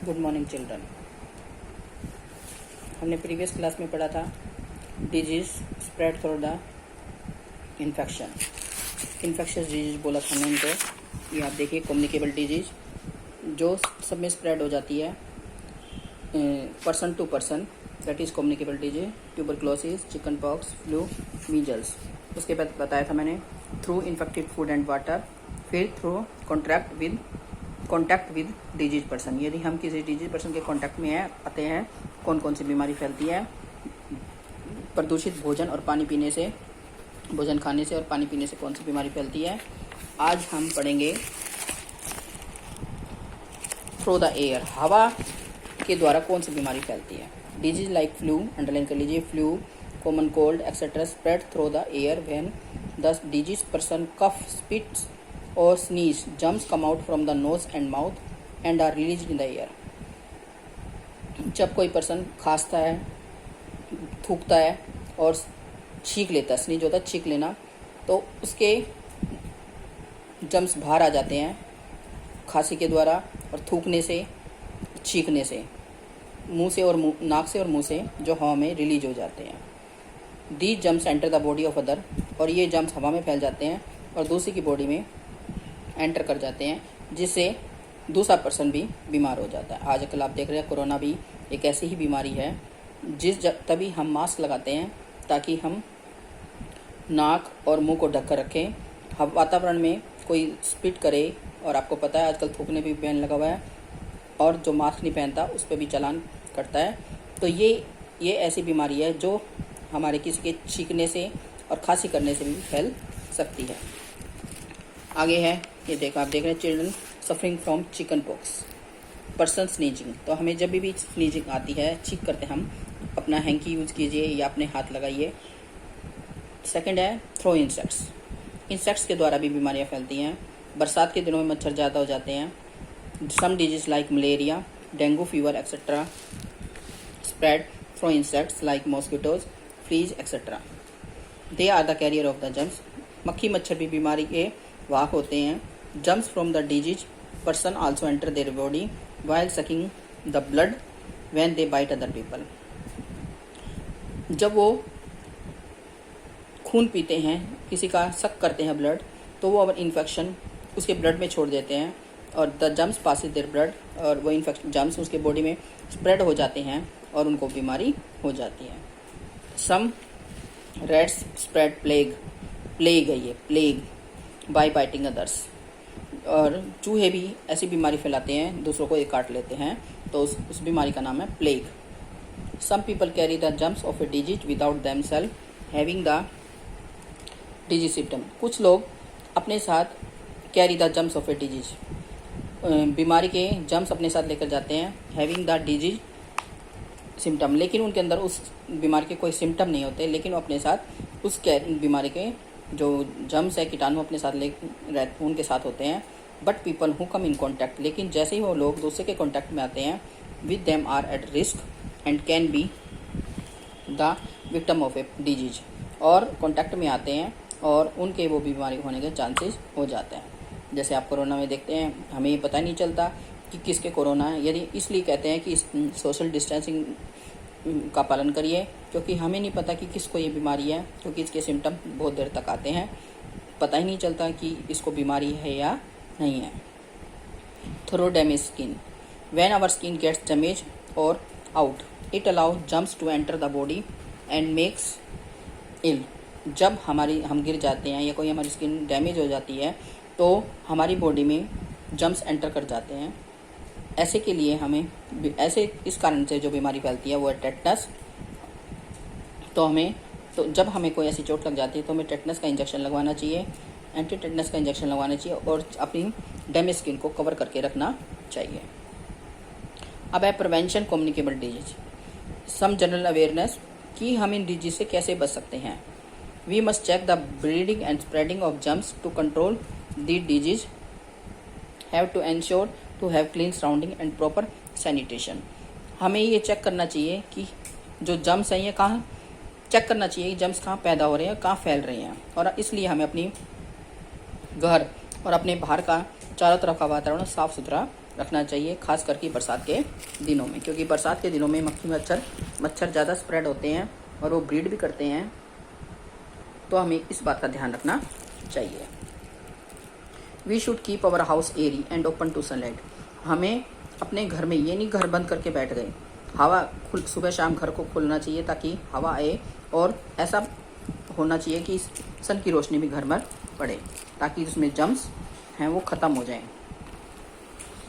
Good morning children. हमने previous class में पढ़ा था disease spread through the infection. Infectious disease बोला था हमने इनको। ये आप देखिए कम्युनिकेबल डिजीज जो सब में स्प्रेड हो जाती है person to person, that is communicable disease. Tuberculosis, chicken pox, flu, measles. उसके बाद बताया था मैंने through infected food and water, फिर through contact with disease person. यदि हम किसी डिजीज पर्सन के कॉन्टैक्ट में आते हैं, कौन कौन सी बीमारी फैलती है। प्रदूषित भोजन और पानी पीने से, भोजन खाने से और पानी पीने से कौन सी बीमारी फैलती है। आज हम पढ़ेंगे थ्रू द एयर, हवा के द्वारा कौन सी बीमारी फैलती है। डिजीज लाइक फ्लू, अंडरलाइन कर लीजिए, flu, common cold etcetera spread through the air when the disease person cough, spits or sneeze, germs come out from the nose and mouth and are released in the air। जब कोई person खांसता है, थूकता है और छींक लेता है, sneeze होता है छींक लेना, तो उसके जर्म्स बाहर आ जाते हैं खांसी के द्वारा और थूकने से, छींकने से, मुंह से और नाक से और मुंह से जो हवा में रिलीज हो जाते हैं। These germs enter the body of other, और ये जर्म्स हवा में फैल जाते हैं और दूसरी की बॉडी में एंटर कर जाते हैं, जिससे दूसरा पर्सन भी बीमार हो जाता है। आजकल आप देख रहे हैं कोरोना भी एक ऐसी ही बीमारी है तभी हम मास्क लगाते हैं ताकि हम नाक और मुंह को ढक कर रखें। वातावरण में कोई स्पिट करे, और आपको पता है आजकल थूकने भी बैन लगा हुआ है, और जो मास्क नहीं पहनता उस पर भी चालान कटता है। तो ये ऐसी बीमारी है जो हमारे किसी के छींकने से और खांसी करने से भी फैल सकती है। आगे है, ये देखो आप देख रहे हैं, children suffering from chicken pox, person sneezing. तो हमें जब भी स्नीजिंग आती है, छींक करते हम अपना हैंकी यूज कीजिए या अपने हाथ लगाइए। सेकंड है थ्रो इंसेक्ट्स, इंसेक्ट्स के द्वारा भी बीमारियां फैलती हैं। बरसात के दिनों में मच्छर ज़्यादा हो जाते हैं। Some disease like malaria, dengue fever etcetera spread through insects like mosquitoes, fleas etcetera. They are the carrier of the germs. मक्खी मच्छर भी बीमारी के वाहक होते हैं। Germs from the disease person also enter their body while sucking the blood when they bite other people. जब वो खून पीते हैं, किसी का सक करते हैं ब्लड, तो वो अब इन्फेक्शन उसके ब्लड में छोड़ देते हैं और the germs pass their blood, और वो इन्फेक्शन जर्म्स उसके बॉडी में स्प्रेड हो जाते हैं और उनको बीमारी हो जाती है। सम रैट्स स्प्रेड प्लेग है ये, प्लेग बाय बाइटिंग अदर्स। और चूहे भी ऐसी बीमारी फैलाते हैं, दूसरों को ये काट लेते हैं, तो उस बीमारी का नाम है plague. Some people carry the germs of a disease without themselves having the disease symptom. कुछ लोग अपने साथ carry the germs of a disease, बीमारी के जर्म्स अपने साथ लेकर जाते हैं, हैविंग द डिजीज सिम्टम, लेकिन उनके अंदर उस बीमारी के कोई सिम्टम नहीं होते, लेकिन वो अपने साथ उस बीमारी के जो जर्म्स है, कीटाणु अपने साथ उनके साथ होते हैं। But people who come in contact, लेकिन जैसे ही वो लोग दूसरे के कॉन्टैक्ट में आते हैं, with them are at risk and can be the victim of a disease, और कॉन्टैक्ट में आते हैं और उनके वो बीमारी होने के चांसेस हो जाते हैं। जैसे आप कोरोना में देखते हैं, हमें पता नहीं चलता कि किसके कोरोना है। यदि इसलिए कहते हैं कि सोशल डिस्टेंसिंग का पालन करिए, क्योंकि हमें नहीं पता कि किसको ये बीमारी है, क्योंकि इसके सिम्टम बहुत देर तक आते हैं, पता ही नहीं चलता कि इसको बीमारी है या नहीं है। Through damage skin, when our skin gets damage और out, it allow germs to enter the body and makes ill. जब हम गिर जाते हैं या कोई हमारी स्किन डैमेज हो जाती है, तो हमारी बॉडी में जर्म्स एंटर कर जाते हैं। ऐसे के लिए हमें इस कारण से जो बीमारी फैलती है वो है टेटनस। तो जब हमें कोई ऐसी चोट लग जाती है तो हमें टेटनस का इंजेक्शन लगवाना चाहिए, एंटी टेटनस का इंजेक्शन लगवाना चाहिए, और अपनी डैमेज स्किन को कवर करके रखना चाहिए। अब है prevention communicable disease, some general awareness कि हम इन डिजीज से कैसे बच सकते हैं। We must check the breeding and spreading of germs to control the disease, have to ensure to have clean surrounding and proper sanitation. हमें ये चेक करना चाहिए कि जो जर्म्स हैं, ये कहाँ चेक करना चाहिए कि जर्म्स कहाँ पैदा हो रहे हैं, कहाँ फैल रहे हैं, और इसलिए हमें अपनी घर और अपने बाहर का चारों तरफ का वातावरण साफ़ सुथरा रखना चाहिए, खास करके बरसात के दिनों में, क्योंकि बरसात के दिनों में मच्छर ज़्यादा स्प्रेड होते हैं और वो ब्रीड भी करते हैं। तो हमें इस बात का ध्यान रखना चाहिए। We should keep our house airy and open to sunlight. हमें अपने घर में, ये नहीं घर बंद करके बैठ गए, हवा सुबह शाम घर को खोलना चाहिए ताकि हवा आए, और ऐसा होना चाहिए कि सन की रोशनी भी घर में पड़े ताकि उसमें जम्स हैं वो ख़त्म हो जाएं।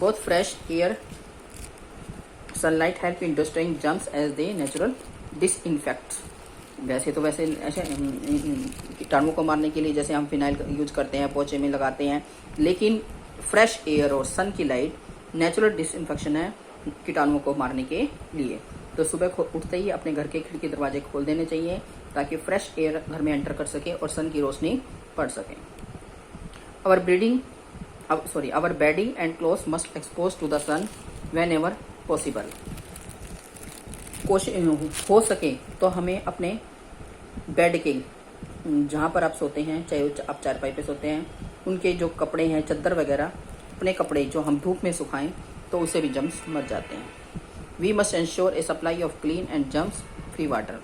Both fresh air sunlight help in destroying germs as they natural disinfects. वैसे ऐसे कीटाणुओं को मारने के लिए जैसे हम फिनाइल यूज करते हैं, पोछे में लगाते हैं, लेकिन फ्रेश एयर और सन की लाइट नेचुरल डिसइंफेक्शन है कीटाणुओं को मारने के लिए। तो सुबह उठते ही अपने घर के खिड़की दरवाजे खोल देने चाहिए ताकि फ्रेश एयर घर में एंटर कर सके और सन की रोशनी पड़ सके। Our bedding and clothes must expose to the sun whenever possible. हो सके तो हमें अपने बेड के, जहाँ पर आप सोते हैं, चाहे आप चारपाई पे सोते हैं, उनके जो कपड़े हैं, चादर वगैरह, अपने कपड़े जो हम धूप में सुखाएं तो उससे भी जम्स मर जाते हैं। We must ensure a supply of clean and germs free water.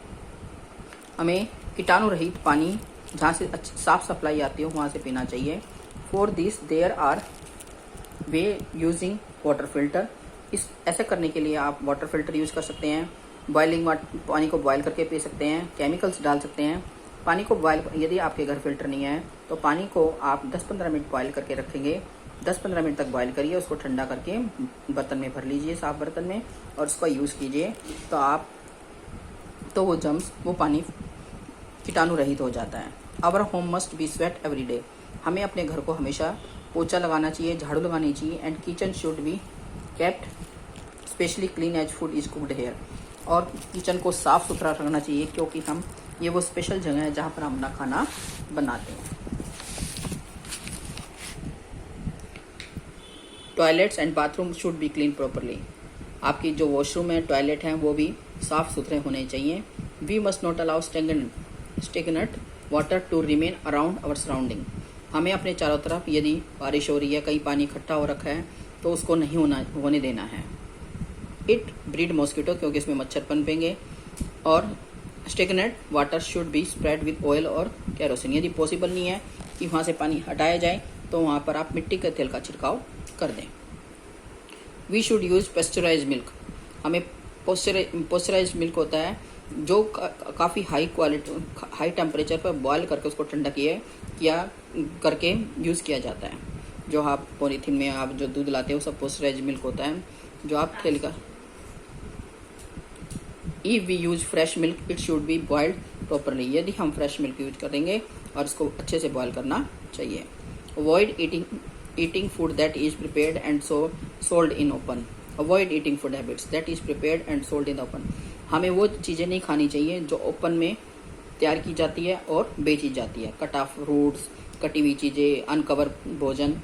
हमें कीटाणु रहित पानी जहाँ से साफ सप्लाई आती हो वहाँ से पीना चाहिए। For this there are way using water filter. ऐसा करने के लिए आप वाटर फिल्टर यूज कर सकते हैं। बॉइलिंग पानी को बॉयल करके पी सकते हैं, केमिकल्स डाल सकते हैं। पानी को बॉयल, यदि आपके घर फिल्टर नहीं है तो पानी को आप 10-15 मिनट बॉयल करके रखेंगे। 10-15 मिनट तक बॉयल करिए, उसको ठंडा करके बर्तन में भर लीजिए, साफ बर्तन में, और उसका यूज़ कीजिए। तो वो पानी कीटाणु रहित हो जाता है। Our home must be swept every day. हमें अपने घर को हमेशा पोछा लगाना चाहिए, झाड़ू लगानी चाहिए। And kitchen should be kept specially clean as food is cooked here. और किचन को साफ सुथरा रखना चाहिए क्योंकि ये वो स्पेशल जगह है जहाँ पर हम अपना खाना बनाते हैं। Toilets and bathroom should be clean properly. आपकी जो वॉशरूम है, टॉयलेट हैं, वो भी साफ सुथरे होने चाहिए। We must not allow stagnant water to remain around our surrounding. हमें अपने चारों तरफ यदि बारिश हो रही है, कहीं पानी इकट्ठा हो रखा है, तो उसको नहीं होने देना है। इट ब्रीड मॉस्किटो, क्योंकि इसमें मच्छर पनपेंगे। और stagnant water should be spread with oil और केरोसिन। यदि पॉसिबल नहीं है कि वहाँ से पानी हटाया जाए तो वहाँ पर आप मिट्टी के तेल का छिड़काव कर दें। We should use pasteurised milk. हमें पेस्चराइज मिल्क होता है जो काफ़ी हाई टेम्परेचर पर बॉयल करके उसको ठंडा किया करके यूज़ किया जाता है। जो आप पॉलीथीन में आप जो दूध लाते हो सब पेस्चराइज मिल्क होता है, जो आप ठेल का। If we use fresh milk it should be boiled properly. यदि हम फ्रेश मिल्क यूज करेंगे और इसको अच्छे से बॉयल करना चाहिए। Avoid eating food that is prepared and sold in open. Avoid eating food habits that is prepared and sold in open. हमें वो चीज़ें नहीं खानी चाहिए जो ओपन में तैयार की जाती है और बेची जाती है। कटा फ्रूट्स, कटी हुई चीज़ें, अनकवर भोजन।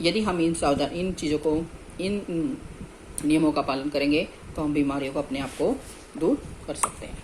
यदि हम इन चीज़ों को, इन नियमों का पालन करेंगे तो हम बीमारियों को अपने आप को दूर कर सकते हैं।